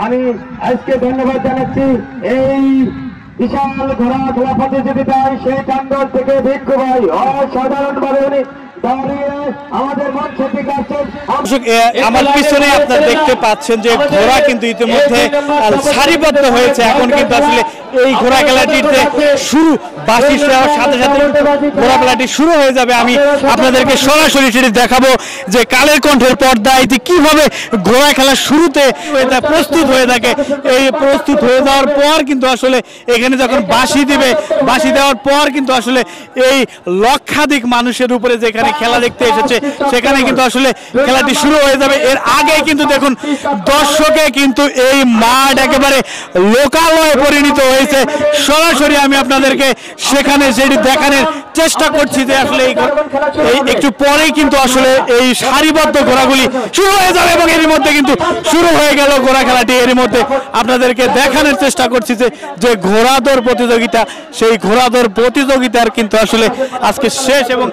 আমি আজকে ধন্যবাদ জানাচ্ছি এই বিশাল ঘোড়া খেলা প্রতিযোগিতায় সেই টাঙ্গল থেকে ভিক্ষু ভাই অসাধারণভাবে উনি আমার পিছনে আপনারা দেখতে পাচ্ছেন যে ঘোড়া কিন্তু ইতিমধ্যে সারিবদ্ধ হয়েছে। এখন কিন্তু আসলে এই ঘোড়া খেলাটিতে শুরু বাঁশি দেওয়ার সাথে সাথে ঘোড়া খেলাটি শুরু হয়ে যাবে। আমি আপনাদেরকে সরাসরি সেটি দেখাবো যে কালের কণ্ঠের পর্দায় কিভাবে ঘোড়া খেলা শুরুতে প্রস্তুত হয়ে থাকে। এই প্রস্তুত হয়ে যাওয়ার পর কিন্তু আসলে এখানে যখন বাঁশি দিবে, বাঁশি দেওয়ার পর কিন্তু আসলে এই লক্ষাধিক মানুষের উপরে যেখানে খেলা দেখতে এসেছে সেখানে কিন্তু আসলে খেলাটি শুরু হয়ে যাবে। এর আগে কিন্তু দেখুন দর্শকে কিন্তু এই মাঠ একেবারে লোকালয়ে পরিণত হয়েছে। সরাসরি আমি আপনাদেরকে সেখানে সেটি দেখানোর চেষ্টা করছি যে আসলে এই একটু পরেই কিন্তু আসলে এই সারিবদ্ধ ঘোড়াগুলি শুরু হয়ে যাবে এবং এর মধ্যে কিন্তু শুরু হয়ে গেল ঘোড়া খেলাটি। এর মধ্যে আপনাদেরকে দেখানোর চেষ্টা করছি যে ঘোড়া দৌড় প্রতিযোগিতা, সেই ঘোড়া দৌড় প্রতিযোগিতার কিন্তু আসলে আজকে শেষ এবং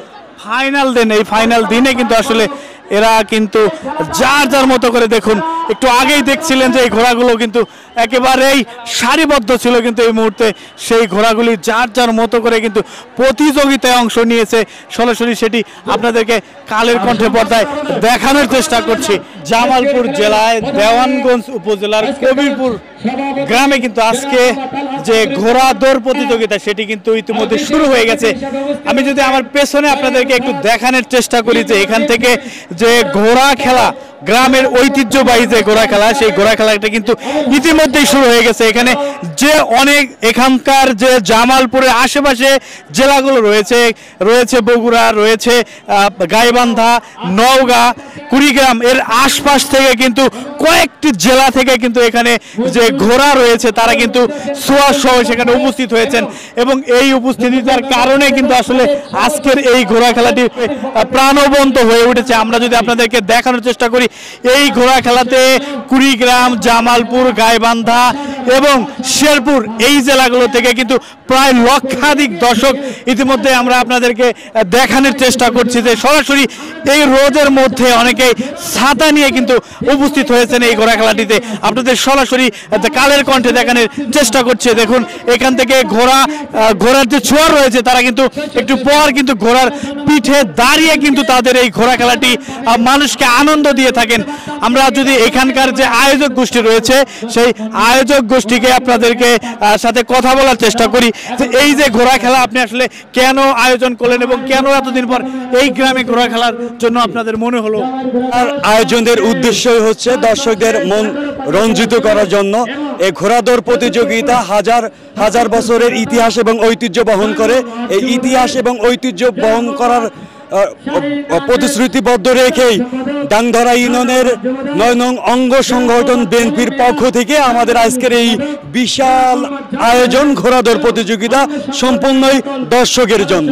ফাইনাল দিন। এই ফাইনাল দিনে কিন্তু আসলে এরা কিন্তু যার যার মতো করে দেখুন একটু আগেই দেখছিলেন যে এই ঘোড়াগুলো কিন্তু একেবারেই সারিবদ্ধ ছিল, কিন্তু এই মুহূর্তে সেই ঘোড়াগুলি যার যার মতো করে কিন্তু প্রতিযোগিতায় অংশ নিয়েছে। সরাসরি সেটি আপনাদেরকে কালের কণ্ঠে পর্দায় দেখানোর চেষ্টা করছি। জামালপুর জেলায় দেওয়ানগঞ্জ উপজেলার কবিরপুর গ্রামে কিন্তু আজকে যে ঘোড়া দৌড় প্রতিযোগিতা সেটি কিন্তু ইতিমধ্যে শুরু হয়ে গেছে। আমি যদি আমার পেছনে আপনাদেরকে একটু দেখানোর চেষ্টা করি যে এখান থেকে যে ঘোড়া খেলা, গ্রামের ঐতিহ্যবাহী যে ঘোড়া খেলা, সেই ঘোড়া খেলাটা কিন্তু ইতিমধ্যেই শুরু হয়ে গেছে। এখানে যে অনেক এখানকার যে জামালপুরের আশেপাশে জেলাগুলো রয়েছে বগুড়া, রয়েছে গাইবান্ধা, নওগাঁ, কুড়িগ্রাম, এর আশপাশ থেকে কিন্তু কয়েকটি জেলা থেকে কিন্তু এখানে যে ঘোড়া রয়েছে তারা কিন্তু সোয়ার সহ সেখানে উপস্থিত হয়েছেন এবং এই উপস্থিতিতার কারণে কিন্তু আসলে আজকের এই ঘোড়া খেলাটি প্রাণবন্ত হয়ে উঠেছে। আমরা যদি আপনাদেরকে দেখানোর চেষ্টা করি এই ঘোড়া খেলাতে কুড়িগ্রাম, জামালপুর, গাইবান্ধা এবং শেরপুর এই জেলাগুলো থেকে কিন্তু প্রায় লক্ষাধিক দর্শক ইতিমধ্যে আমরা আপনাদেরকে দেখানোর চেষ্টা করছি যে সরাসরি এই রোদের মধ্যে অনেকেই ছাতা নিয়ে কিন্তু উপস্থিত হয়েছেন এই ঘোড়া খেলাটিতে। আপনাদের সরাসরি কালের কণ্ঠে দেখানোর চেষ্টা করছে। দেখুন এখান থেকে ঘোড়ার যে ছোঁয়া রয়েছে তারা কিন্তু একটু পর কিন্তু ঘোড়ার পিঠে দাঁড়িয়ে কিন্তু তাদের এই ঘোড়া খেলাটি মানুষকে আনন্দ দিয়ে থাকেন। আমরা যদি এখানকার যে আয়োজক গোষ্ঠী রয়েছে সেই আয়োজক গোষ্ঠীকে আপনাদেরকে সাথে কথা বলার চেষ্টা করি যে এই যে ঘোড়া খেলা আপনি আসলে কেন আয়োজন করলেন এবং কেন এতদিন পর এই গ্রামে ঘোড়া খেলার জন্য আপনাদের মনে হলো? আর আয়োজনের উদ্দেশ্যই হচ্ছে দর্শকদের মন রঞ্জিত করার জন্য। এই ঘোড়া দৌড় প্রতিযোগিতা হাজার হাজার বছরের ইতিহাস এবং ঐতিহ্য বহন করে। এই ইতিহাস এবং ঐতিহ্য বহন করার প্রতিশ্রুতিবদ্ধ রেখেই ডাংধরা ইউনিয়নের ৯ নং অঙ্গ সংগঠন বিএনপির পক্ষ থেকে আমাদের আজকের এই বিশাল আয়োজন ঘোড়া দৌড় প্রতিযোগিতা সম্পূর্ণই দর্শকের জন্য।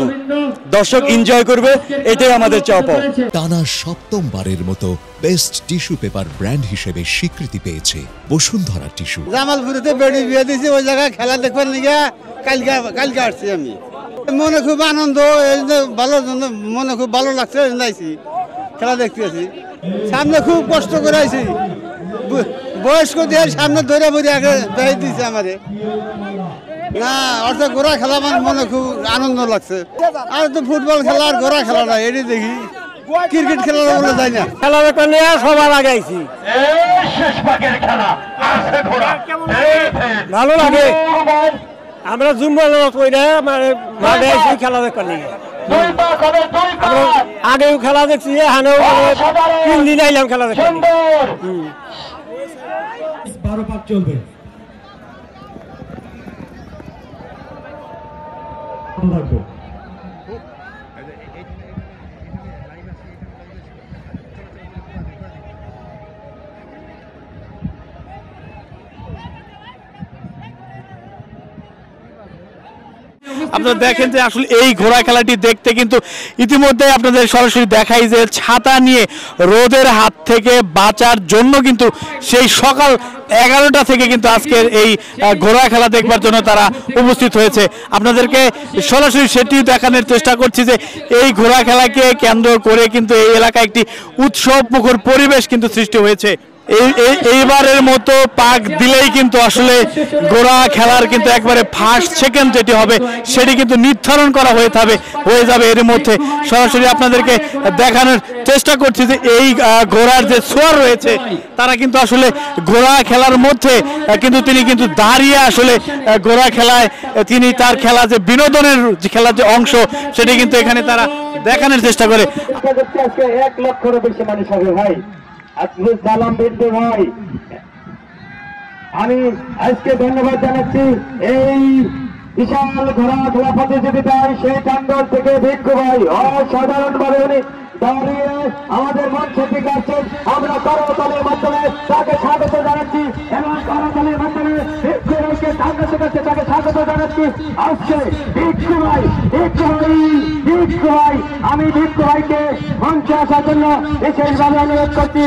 দর্শক এনজয় করবে, এটাই আমাদের চাওয়া পাওয়া। টানা সপ্তমবারের মতো বেস্ট টিস্যু পেপার ব্র্যান্ড হিসেবে স্বীকৃতি পেয়েছে বসুন্ধরা টিস্যু। জামালপুরেতে বেড়ি বিয়ে দিয়েছি, ওই জায়গায় খেলা দেখবার নিয়ে কালকে আসছি আমি। মনে খুব আনন্দ, ভালো মনে খুব ভালো লাগছে, খেলা দেখতেছি। সামনে খুব কষ্ট করে আছি, বয়স্ক দিয়ে সামনে ধরে বলে আগে দেখাই দিয়েছে আমারে না। অর্থাৎ ঘোড়া খেলা আমার মনে খুব আনন্দ লাগছে। আর তো ফুটবল খেলা আর ঘোড়া খেলা না, এটি দেখি ক্রিকেট খেলা বলে যায় না। খেলা দেখা নিয়ে সবার আগে আইছি, ভালো লাগে। আমরা জুম্বল মাঠে আইছি খেলা দেখা নিয়ে, আগেও খেলা দেখছি, এখানেও 3 দিন আইলাম খেলা দেখা। 12 পাক চলবে। আপনারা দেখেন যে আসলে এই ঘোড়া খেলাটি দেখতে কিন্তু ইতিমধ্যে আপনাদের সরাসরি দেখাই যে ছাতা নিয়ে রোদের হাত থেকে বাঁচার জন্য কিন্তু সেই সকাল 11টা থেকে কিন্তু আজকের এই ঘোড়া খেলা দেখবার জন্য তারা উপস্থিত হয়েছে। আপনাদেরকে সরাসরি সেটিও দেখানোর চেষ্টা করছি যে এই ঘোড়া খেলাকে কেন্দ্র করে কিন্তু এই এলাকায় একটি উৎসব মুখর পরিবেশ কিন্তু সৃষ্টি হয়েছে। এইবারের মতো পাক দিলেই কিন্তু আসলে ঘোড়া খেলার কিন্তু একবারে ফার্স্ট সেকেন্ড যেটি হবে সেটি কিন্তু নির্ধারণ করা হয়ে যাবে। এর মধ্যে সরাসরি আপনাদেরকে দেখানোর চেষ্টা করছি যে এই ঘোড়ার যে সোয়ার রয়েছে তারা কিন্তু আসলে ঘোড়া খেলার মধ্যে কিন্তু তিনি কিন্তু দাঁড়িয়ে আসলে ঘোড়া খেলায় তিনি তার খেলা যে বিনোদনের যে খেলার যে অংশ সেটি কিন্তু এখানে তারা দেখানোর চেষ্টা করে। আজকে 1 লক্ষেরও বেশি মানুষ হবে ভাই, আজকে সালাম বিন্দু ভাই। আমি আজকে ধন্যবাদ জানাচ্ছি এই বিশাল ঘোড়া খেলা প্রতিযোগিতায় সেই টাঙ্গল থেকে ভিক্ষু ভাই অসাধারণ ভাবে উনি দাঁড়িয়ে আমাদের মঞ্চে ঠিক আসছেন। আমরা করতালির মাধ্যমে তাকে স্বাগত জানাচ্ছি এবং করতালির মাধ্যমে ভিক্ষু ভাইকে টাঙ্গল কাছে তাকে স্বাগত জানাচ্ছি। আসছে ভিক্ষু ভাই, ভিক্ষু ভাই, ভিক্ষু ভাই। আমি ভিক্ষু ভাইকে মঞ্চে আসার জন্য বিশেষভাবে অনুরোধ করছি।